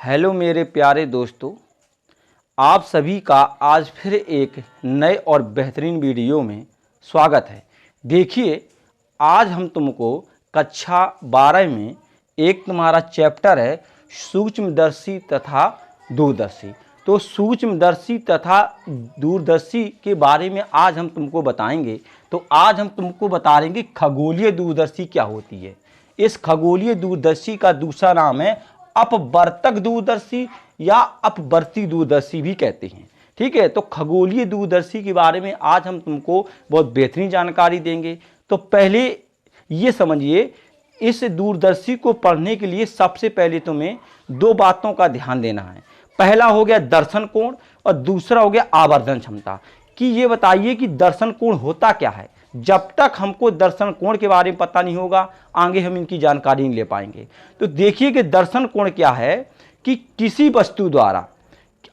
Hello मेरे प्यारे दोस्तों, आप सभी का आज फिर एक नए और बेहतरीन वीडियो में स्वागत है। देखिए, आज हम तुमको कक्षा 12 में एक तुम्हारा चैप्टर है सूक्ष्मदर्शी तथा दूरदर्शी। तो सूक्ष्मदर्शी तथा दूरदर्शी के बारे में आज हम तुमको बताएंगे। तो आज हम तुमको बता देंगे खगोलीय दूरदर्शी क्या होती है। इस खगोलीय दूरदर्शी का दूसरा नाम है अपवर्तक दूरदर्शी या अपवर्ती दूरदर्शी भी कहते हैं। ठीक है, तो खगोलीय दूरदर्शी के बारे में आज हम तुमको बहुत बेहतरीन जानकारी देंगे। तो पहले ये समझिए, इस दूरदर्शी को पढ़ने के लिए सबसे पहले तुम्हें दो बातों का ध्यान देना है। पहला हो गया दर्शन कोण और दूसरा हो गया आवर्धन क्षमता। कि ये बताइए कि दर्शन कोण होता क्या है। जब तक हमको दर्शन कोण के बारे में पता नहीं होगा, आगे हम इनकी जानकारी नहीं ले पाएंगे। तो देखिए कि दर्शन कोण क्या है कि किसी वस्तु द्वारा,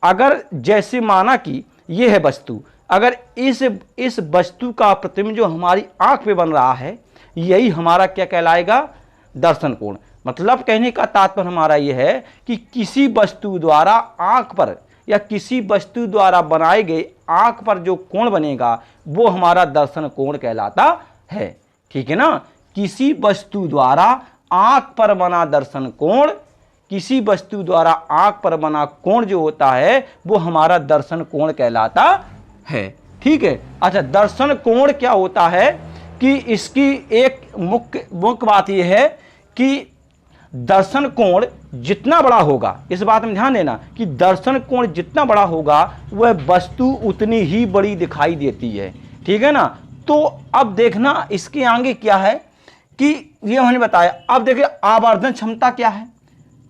अगर जैसे माना कि ये है वस्तु, अगर इस वस्तु का प्रतिबिंब जो हमारी आंख पे बन रहा है, यही हमारा क्या कहलाएगा, दर्शन कोण। मतलब कहने का तात्पर्य हमारा यह है कि किसी वस्तु द्वारा आंख पर या किसी वस्तु द्वारा बनाए गए आंख पर जो कोण बनेगा वो हमारा दर्शन कोण कहलाता है। ठीक है ना। किसी वस्तु द्वारा आंख पर बना दर्शन कोण, किसी वस्तु द्वारा आंख पर बना कोण जो होता है वो हमारा दर्शन कोण कहलाता है। ठीक है। अच्छा, दर्शन कोण क्या होता है कि इसकी एक मुख्य बात यह है कि दर्शन कोण जितना बड़ा होगा, इस बात में ध्यान देना कि दर्शन कोण जितना बड़ा होगा वह वस्तु उतनी ही बड़ी दिखाई देती है। ठीक है ना। तो अब देखना इसके आगे क्या है कि ये हमने बताया। अब देखिए आवर्धन क्षमता क्या है।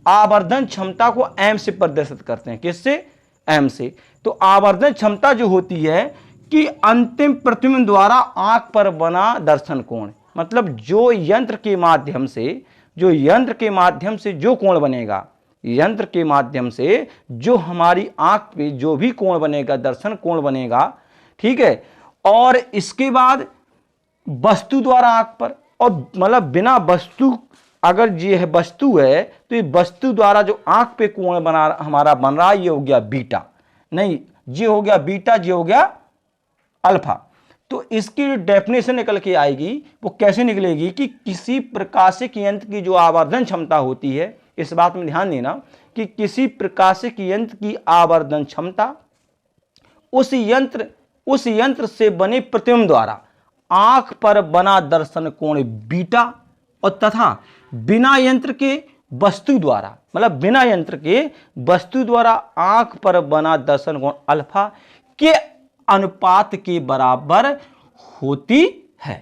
आवर्धन क्षमता को एम से प्रदर्शित करते हैं। किससे? एम से। तो आवर्धन क्षमता जो होती है कि अंतिम प्रतिबिंब द्वारा आंख पर बना दर्शन कोण, मतलब जो यंत्र के माध्यम से जो कोण बनेगा, यंत्र के माध्यम से जो हमारी आंख पे जो भी कोण बनेगा, दर्शन कोण बनेगा। ठीक है। और इसके बाद वस्तु द्वारा आंख पर, और मतलब बिना वस्तु, अगर ये है वस्तु है तो ये वस्तु द्वारा जो आंख पे कोण हमारा बन रहा है, ये हो गया बीटा, नहीं ये हो गया बीटा, ये हो गया अल्फा। तो इसकी डेफिनेशन निकल के आएगी, वो कैसे निकलेगी कि किसी प्रकाशिक यंत्र की जो आवर्धन क्षमता होती है, इस बात में ध्यान देना कि किसी प्रकाशिक यंत्र की आवर्धन क्षमता उस यंत्र से बने प्रतिबिंब द्वारा आंख पर बना दर्शन कोण बीटा, और तथा बिना यंत्र के वस्तु द्वारा, मतलब बिना यंत्र के वस्तु द्वारा आंख पर बना दर्शन कोण अल्फा के अनुपात के बराबर होती है।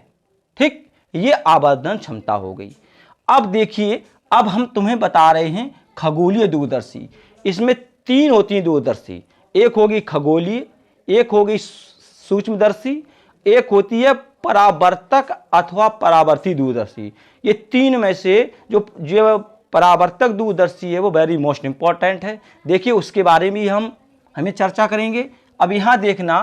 ठीक, ये आवर्धन क्षमता हो गई। अब देखिए, अब हम तुम्हें बता रहे हैं खगोलीय दूरदर्शी। इसमें तीन होती हैं दूरदर्शी। एक होगी खगोलीय, एक होगी सूक्ष्मदर्शी, एक होती है परावर्तक अथवा परावर्ती दूरदर्शी। ये तीन में से जो परावर्तक दूरदर्शी है वो वेरी मोस्ट इंपॉर्टेंट है। देखिए उसके बारे में हमें चर्चा करेंगे। अब यहां देखना,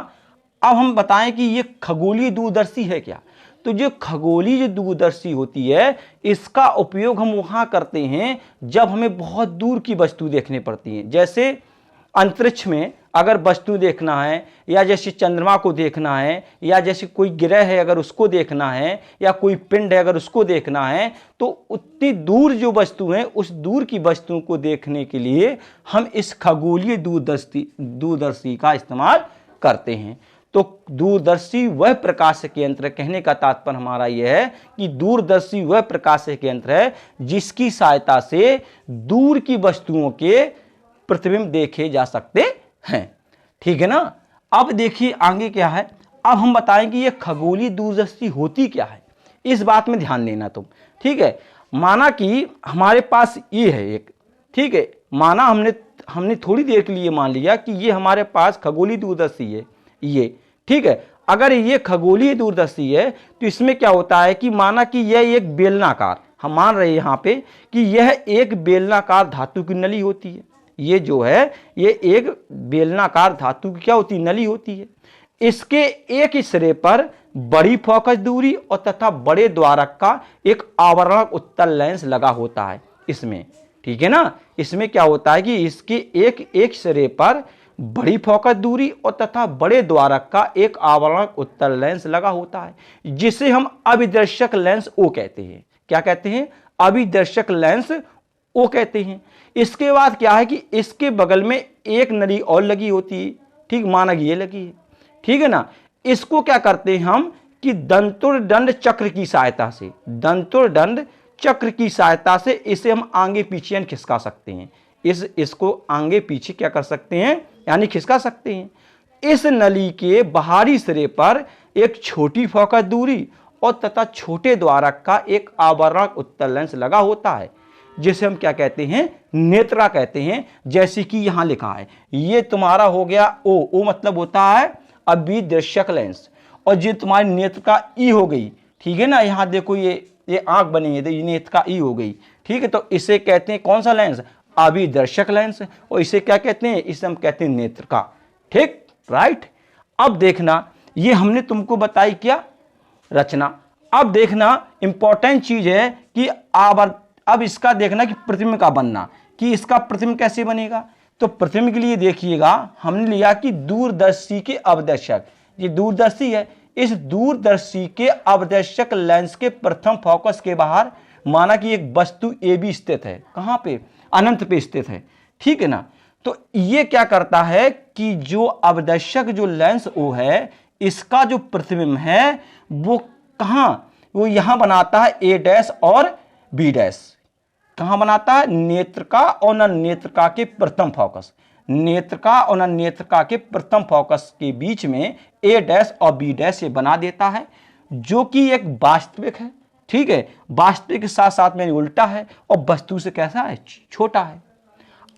अब हम बताएं कि ये खगोलीय दूरदर्शी है क्या। तो जो खगोलीय दूरदर्शी होती है, इसका उपयोग हम वहां करते हैं जब हमें बहुत दूर की वस्तु देखनी पड़ती है। जैसे अंतरिक्ष में अगर वस्तु देखना है, या जैसे चंद्रमा को देखना है, या जैसे कोई ग्रह है अगर उसको देखना है, या कोई पिंड है अगर उसको देखना है, तो उतनी दूर जो वस्तु है उस दूर की वस्तुओं को देखने के लिए हम इस खगोलीय दूरदर्शी का इस्तेमाल करते हैं। तो दूरदर्शी वह प्रकाशक यंत्र, कहने का तात्पर्य हमारा यह है कि दूरदर्शी वह प्रकाशक यंत्र है जिसकी सहायता से दूर की वस्तुओं के प्रतिबिंब देखे जा सकते हैं। ठीक है ना। अब देखिए आगे क्या है। अब हम बताएं कि यह खगोलीय दूरदर्शी होती क्या है, इस बात में ध्यान देना तुम। ठीक है। माना कि हमारे पास ये है एक, ठीक है, माना हमने थोड़ी देर के लिए मान लिया कि ये हमारे पास खगोलीय दूरदर्शी है ये। ठीक है। अगर ये खगोलीय दूरदर्शी है तो इसमें क्या होता है कि माना कि यह एक बेलनाकार, हम मान रहे हैं यहां पे कि यह एक बेलनाकार धातु की नली होती है। ये जो है ये एक बेलनाकार धातु की क्या होती है, नली होती है। इसके एक ही सिरे पर बड़ी फोकस दूरी और तथा बड़े द्वारक का एक आवरणक उत्तल लेंस लगा होता है इसमें। ठीक है ना। इसमें क्या होता है कि इसके एक एक सिरे पर बड़ी फोकस दूरी और तथा बड़े द्वारक का एक आवरणक उत्तल लेंस लगा होता है, जिसे हम अभिदर्शक लेंस ओ कहते हैं। क्या कहते हैं? अभिदर्शक लेंस ओ कहते हैं। इसके बाद क्या है कि इसके बगल में एक नली और लगी होती है, ठीक, मानक ये लगी है, ठीक है ना। इसको क्या करते हैं हम कि दंतुर्दंड चक्र की सहायता से, दंतुर्दंड चक्र की सहायता से इसे हम आगे पीछे खिसका सकते हैं। इसको आगे पीछे क्या कर सकते हैं, यानी खिसका सकते हैं। इस नली के बाहरी सिरे पर एक छोटी फोकस दूरी और तथा छोटे द्वारक का एक आवरणक उत्तल लेंस लगा होता है, जिसे हम क्या कहते हैं, नेत्रा कहते हैं। जैसे कि यहां लिखा है, ये तुम्हारा हो गया ओ मतलब होता है अभिदर्शक लेंस, और ये तुम्हारी नेत्र का ई हो गई, ठीक है ना। यहां देखो ये आंख बनी है, ये नेत्र का ई हो गई, ठीक है। तो इसे कहते हैं कौन सा लेंस? अभिदर्शक लेंस। और इसे क्या कहते हैं? इसे हम कहते हैं नेत्र का, ठीक, राइट। अब देखना, ये हमने तुमको बताई क्या, रचना। अब देखना इंपॉर्टेंट चीज है कि अब इसका देखना कि प्रतिबिंब का बनना, कि इसका प्रतिबिंब कैसे बनेगा। तो प्रतिबिंब के लिए देखिएगा, हमने लिया कि दूरदर्शी के अवदर्शक, ये दूरदर्शी है, इस दूरदर्शी के अवदर्शक लेंस के प्रथम फोकस के बाहर माना कि एक वस्तु ए बी स्थित है। कहां पे? अनंत पे स्थित है, ठीक है ना। तो ये क्या करता है कि जो अवदर्शक जो लेंस ओ है, इसका जो प्रतिबिंब है वो कहां, वो यहां बनाता है ए डैश और बी डैश। कहां बनाता है? नेत्रका और न नेत्रका के प्रथम फोकस, नेत्रका और न नेत्रका के प्रथम फोकस के बीच में ए डैश और बी डैश ये बना देता है, जो कि एक वास्तविक है, ठीक है। वास्तविक के साथ साथ में उल्टा है और वस्तु से कैसा है? छोटा है।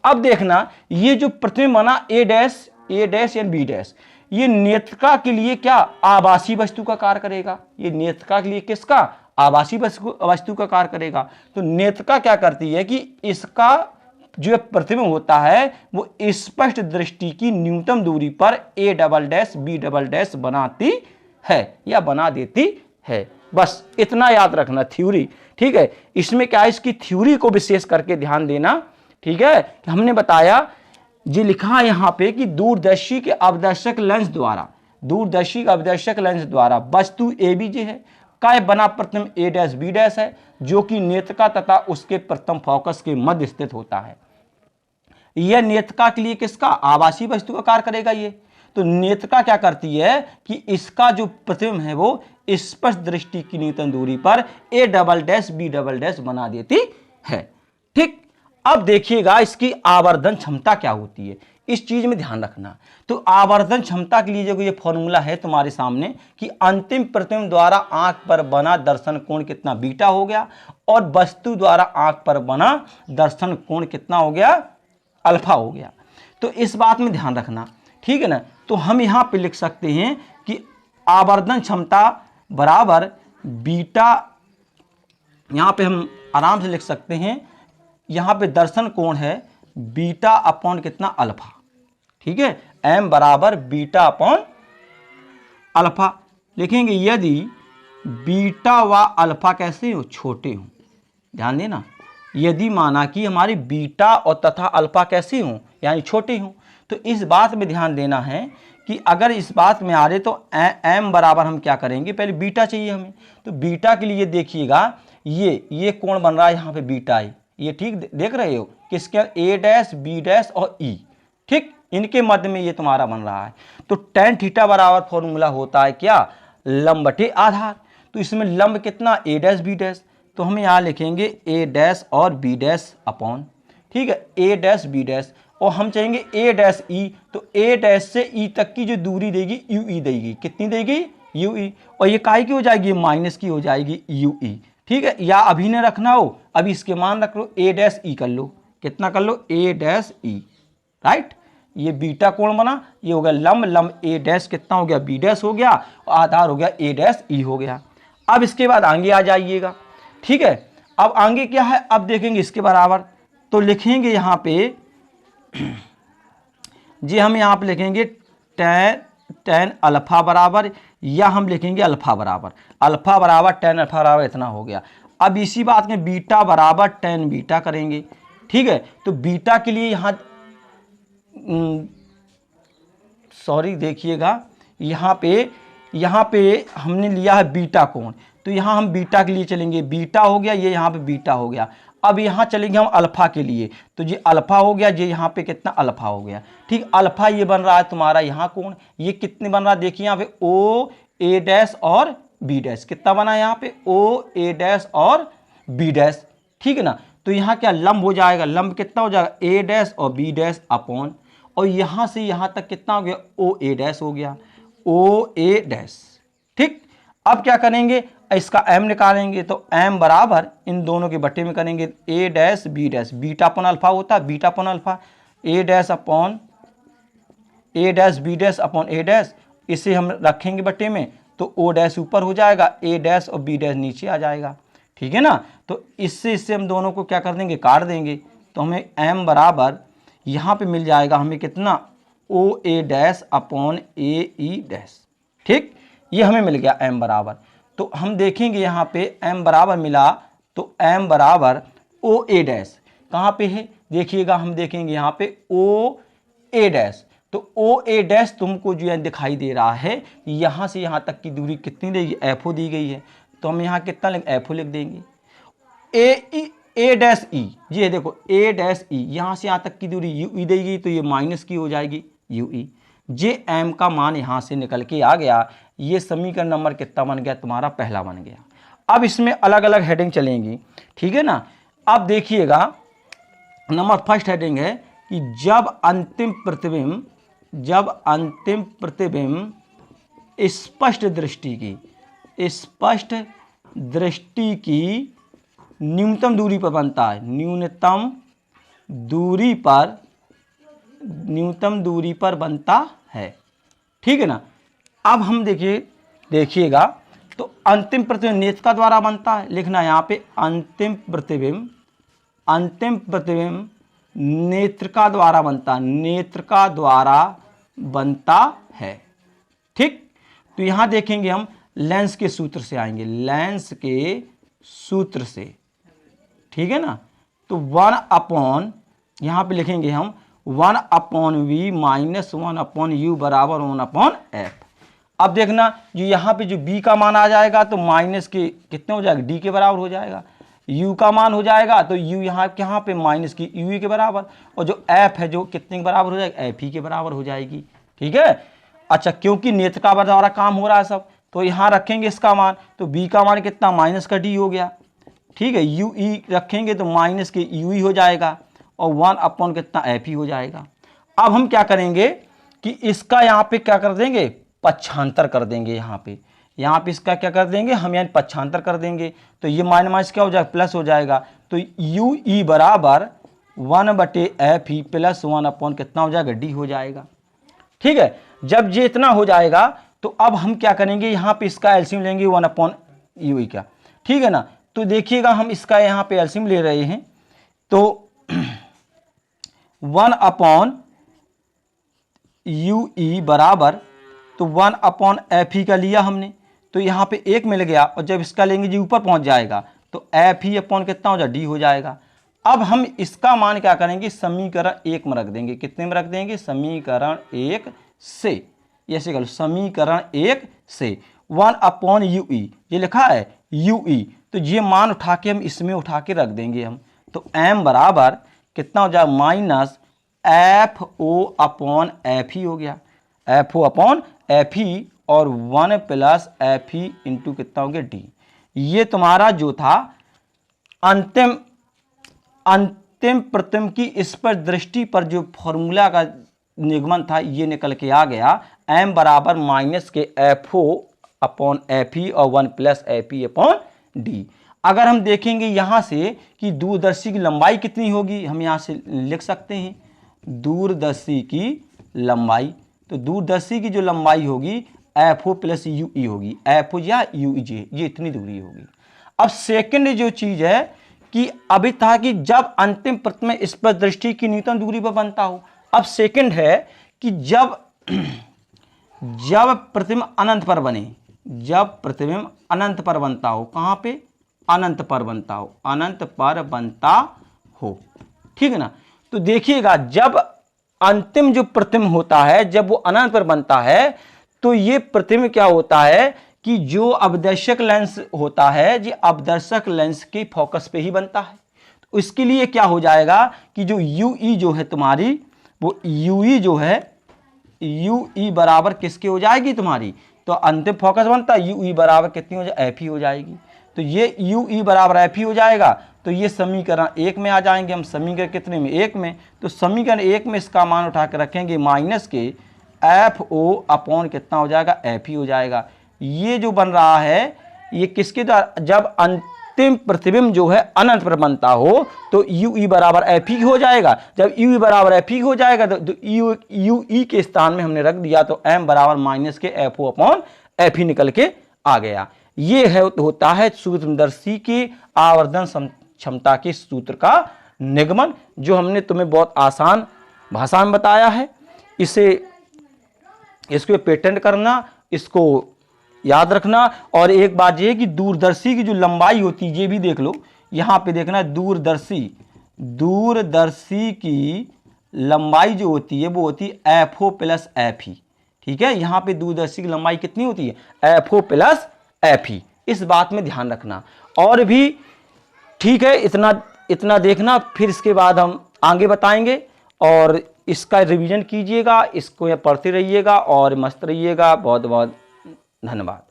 अब देखना, ये जो प्रतिबिंब बना ए डैश या बी डैश, ये नेत्रका के लिए क्या आभासी वस्तु का कार्य करेगा। ये नेत्रका के लिए किसका? आभासी वस्तु का कार्य करेगा। तो नेत्रका क्या करती है कि इसका जो प्रतिबिंब होता है वो स्पष्ट दृष्टि की न्यूनतम दूरी पर A double dash B double dash बनाती है या बना देती है। बस इतना याद रखना, थ्योरी, ठीक है। इसमें क्या है, इसकी थ्योरी को विशेष करके ध्यान देना, ठीक है। हमने बताया जी, लिखा है यहां पे कि दूरदर्शी के अवदर्शक लेंस द्वारा, दूरदर्शी का अवदर्शक लेंस द्वारा वस्तु ए बी जे है, काय बना प्रतिबिंब ए डैश बी डैश है, जो कि नेत्रका तथा उसके प्रथम फोकस के मध्य स्थित होता है। यह नेत्रका के लिए किसका? आभासी वस्तु का कार्य करेगा ये। तो नेत्रका क्या करती है कि इसका जो प्रतिबिंब है वो स्पष्ट दृष्टि की न्यूनतम दूरी पर A double dash B double dash बना देती है, ठीक। अब देखिएगा इसकी आवर्धन क्षमता क्या होती है, इस चीज में ध्यान रखना। तो आवर्धन क्षमता के लिए जो ये फॉर्मूला है तुम्हारे सामने कि अंतिम प्रतिबिंब द्वारा आंख पर बना दर्शन कोण कितना, बीटा हो गया, और वस्तु द्वारा आंख पर बना दर्शन कोण कितना हो गया, अल्फा हो गया। तो इस बात में ध्यान रखना, ठीक है ना। तो हम यहां पे लिख सकते हैं कि आवर्धन क्षमता बराबर बीटा, यहां पे हम आराम से लिख सकते हैं, यहां पे दर्शन कोण है बीटा अपॉन कितना, अल्फा, ठीक है। m बराबर बीटा अपॉन अल्फा लिखेंगे यदि बीटा व अल्फा कैसे हो, छोटे हो। ध्यान देना, यदि माना कि हमारी बीटा और तथा अल्फा कैसे हो, यानी छोटे हो। तो इस बात में ध्यान देना है कि अगर इस बात में आ रहे तो m बराबर हम क्या करेंगे, पहले बीटा चाहिए हमें। तो बीटा के लिए देखिएगा ये कोण बन रहा है यहाँ पे बीटा आई, ये ठीक देख रहे हो, किसके ए डैश बी डैश और ई, ठीक, इनके मध्य में ये तुम्हारा बन रहा है। तो tan थीटा बराबर फॉर्मूला होता है क्या, लंब बटे आधार। तो इसमें लंब कितना, ए डैश बी डैश, तो हम यहाँ लिखेंगे ए डैश और बी डैश अपॉन, ठीक है, ए डैश बी डैश, और हम चाहेंगे ए डैश ई। तो ए डैश से ई तक की जो दूरी देगी यू ई देगी, कितनी देगी, यू ई, और ये काय की हो जाएगी, माइनस की हो जाएगी यू ई, ठीक है। या अभी न रखना हो, अभी इसके मान रख लो, ए डैश ई कर लो, कितना कर लो, ए डैश ई, राइट। ये बीटा कोण बना, ये हो गया लंब, लंब ए डैश कितना हो गया, बी डैश हो गया, और आधार हो गया ए डैश ई हो गया। अब इसके बाद आगे आ जाइएगा, ठीक है। अब आगे क्या है, अब देखेंगे इसके बराबर, तो लिखेंगे यहाँ पे जी, हम यहाँ पे लिखेंगे tan अल्फा बराबर, या हम लिखेंगे अल्फा बराबर tan अल्फा बराबर इतना हो गया। अब इसी बात में बीटा बराबर tan बीटा करेंगे, ठीक है। तो बीटा के लिए यहाँ सॉरी देखिएगा, यहाँ पे हमने लिया है बीटा कोण, तो यहाँ हम बीटा के लिए चलेंगे, बीटा हो गया, ये यहाँ पे बीटा हो गया। अब यहाँ चलेंगे हम अल्फा के लिए, तो ये अल्फा हो गया, ये यहाँ पे कितना अल्फा हो गया, ठीक। अल्फा ये बन रहा है तुम्हारा यहाँ कोण, ये कितने बन रहा है देखिए यहाँ पे ओ ए डैश और बी डैश, कितना बना है यहाँ पे ओ ए डैश और बी डैश, ठीक है ना। तो यहाँ क्या लंब हो जाएगा, लंब कितना हो जाएगा ए डैश और बी डैश अपॉन, और यहाँ से यहाँ तक कितना हो गया ओ ए डैश हो गया, ओ ए डैश, ठीक। अब क्या करेंगे, इसका m निकालेंगे, तो m बराबर इन दोनों के बट्टे में करेंगे a dash b dash, beta upon alpha होता है, beta upon alpha, a dash upon a dash b dash upon a dash, इसे हम रखेंगे बट्टे में, तो o डैश ऊपर हो जाएगा, a डैश और b डैश नीचे आ जाएगा, ठीक है ना। तो इससे हम दोनों को क्या कर देंगे, काट देंगे, तो हमें m बराबर यहाँ पे मिल जाएगा हमें कितना ओ ए डैश अपॉन ए ई डैश, ठीक। ये हमें मिल गया m बराबर। तो हम देखेंगे यहाँ पे m बराबर मिला, तो m बराबर ओ ए डैश कहाँ पे है देखिएगा, हम देखेंगे यहाँ पे ओ ए डैश, तो ओ ए डैश तुमको जो है दिखाई दे रहा है, यहाँ से यहाँ तक की दूरी कितनी देगी, एफ ओ दी गई है, तो हम यहाँ कितना एफ ओ लिख देंगे। ए डैश ई, ये देखो ए डैश ई, यहाँ से यहाँ तक की दूरी यू ई देगी, तो ये माइनस की हो जाएगी यू ई, जे एम का मान यहाँ से निकल के आ गया। ये समीकरण नंबर कितना बन गया तुम्हारा, पहला बन गया। अब इसमें अलग अलग हेडिंग चलेंगी, ठीक है ना। अब देखिएगा नंबर फर्स्ट हेडिंग है कि जब अंतिम प्रतिबिंब स्पष्ट दृष्टि की न्यूनतम दूरी पर बनता है, न्यूनतम दूरी पर बनता है, ठीक है ना। अब हम देखिएगा तो अंतिम प्रतिबिंब नेत्रिका द्वारा बनता है, लिखना यहाँ पे अंतिम प्रतिबिंब नेत्रिका द्वारा बनता है, ठीक। तो यहाँ देखेंगे हम लेंस के सूत्र से आएंगे, लेंस के सूत्र से, ठीक है ना। तो 1 अपॉन यहाँ पे लिखेंगे हम 1 upon v minus 1 upon u बराबर 1 अपॉन एफ। अब देखना जो यहाँ पे जो b का मान आ जाएगा तो माइनस के कितने हो जाएगा, d के बराबर हो जाएगा, u का मान हो जाएगा तो u यहाँ पे माइनस की u के बराबर, और जो f है जो कितने के बराबर हो जाएगा, एफ ही के बराबर हो जाएगी, ठीक है। अच्छा क्योंकि नेत्रिका द्वारा काम हो रहा है सब, तो यहाँ रखेंगे इसका मान, तो b का मान कितना माइनस का d हो गया, ठीक है। यू ई रखेंगे तो माइनस के यू ई हो जाएगा, और 1 अपॉन कितना एफ ही हो जाएगा। अब हम क्या करेंगे कि इसका यहाँ पे क्या कर देंगे, पक्षांतर कर देंगे, यहाँ पे इसका क्या कर देंगे हम, यानी पक्षांतर कर देंगे, तो ये माइनस क्या हो जाएगा, प्लस हो जाएगा। तो यू ई बराबर 1/एफ ही प्लस 1 अपॉन कितना हो जाएगा, डी हो जाएगा, ठीक है। जब ये इतना हो जाएगा तो अब हम क्या करेंगे, यहाँ पे इसका एलसीएम लेंगे 1 अपॉन यू ई का, ठीक है ना। तो देखिएगा हम इसका यहाँ पे एलसीएम ले रहे हैं, तो 1 अपॉन यू ई बराबर, तो 1 अपॉन एफ ही का लिया हमने, तो यहाँ पे 1 मिल गया, और जब इसका लेंगे जी ऊपर पहुँच जाएगा तो एफ ही अपॉन कितना हो जाएगा, डी हो जाएगा। अब हम इसका मान क्या करेंगे, समीकरण 1 में रख देंगे, कितने में रख देंगे, समीकरण 1 से, ऐसे करो समीकरण 1 से 1 अपॉन यू ई, ये लिखा है यू ई, तो ये मान उठा के हम इसमें उठा के रख देंगे हम, तो m बराबर कितना हो जाएगा, minus F O upon F ही हो गया, एफ ओ अपॉन एफ ही, और 1 प्लस एफ ही इंटू कितना हो गया, डी। ये तुम्हारा जो था अंतिम प्रतिबिंब की स्पष्ट दृष्टि पर जो फॉर्मूला का निगमन था, ये निकल के आ गया, m बराबर माइनस के एफ ओ अपॉन एफ ही और 1 प्लस एफ ही अपॉन डी। अगर हम देखेंगे यहाँ से कि दूरदर्शी की लंबाई कितनी होगी, हम यहाँ से लिख सकते हैं दूरदर्शी की लंबाई, तो दूरदर्शी की जो लंबाई होगी f o plus u e होगी, एफ ओ या यू ई जे, ये इतनी दूरी होगी। अब सेकंड जो चीज है कि अभी था कि जब अंतिम प्रतिबिंब स्पष्ट दृष्टि की न्यूनतम दूरी पर बनता हो, अब सेकंड है कि जब प्रतिबिंब अनंत पर बने, जब प्रतिबिंब अनंत पर बनता हो, कहाँ पे, अनंत पर बनता हो, अनंत पर बनता हो, ठीक है ना। तो देखिएगा जब अंतिम जो प्रतिबिंब होता है जब वो अनंत पर बनता है तो ये प्रतिबिंब क्या होता है कि जो अपदर्शक लेंस होता है जी अपदर्शक लेंस के फोकस पे ही बनता है। तो इसके लिए क्या हो जाएगा कि जो यूई जो है तुम्हारी वो यूई जो है यूई बराबर किसके हो जाएगी तुम्हारी, तो अंतिम फोकस बनता है यूई बराबर कितनी हो जाए एफ ही हो जाएगी। तो ये यूई बराबर एफ ही हो जाएगा। तो ये समीकरण 1 में आ जाएंगे हम, समीकरण कितने में 1 में। तो समीकरण 1 में इसका मान उठा कर रखेंगे माइनस के एफ ओ अपॉन कितना हो जाएगा एफ ही हो जाएगा। ये जो बन रहा है ये किसके द्वारा, जब अंतिम प्रतिबिंब जो है अनंत पर बनता हो तो यू ई बराबर एफ ही हो जाएगा। जब यू ई बराबर एफ ही हो जाएगा तो यू ई के स्थान में हमने रख दिया तो एम बराबर माइनस के एफ ओ अपॉन एफ ही निकल के आ गया। ये है होता है सूक्ष्मदर्शी की आवर्धन क्षमता के सूत्र का निगमन, जो हमने तुम्हें बहुत आसान भाषा में बताया है। इसको पेटेंट करना, इसको याद रखना। और एक बात ये कि दूरदर्शी की जो लंबाई होती है ये भी देख लो, यहां पे देखना दूरदर्शी की लंबाई जो होती है वो होती है एफ ओ प्लस एफ ही। ठीक है, यहां पे दूरदर्शी की लंबाई कितनी होती है एफ ओ प्लस एफ ही, इस बात में ध्यान रखना। और भी ठीक है, इतना देखना, फिर इसके बाद हम आगे बताएंगे। और इसका रिवीजन कीजिएगा, इसको पढ़ते रहिएगा और मस्त रहिएगा। बहुत बहुत धन्यवाद।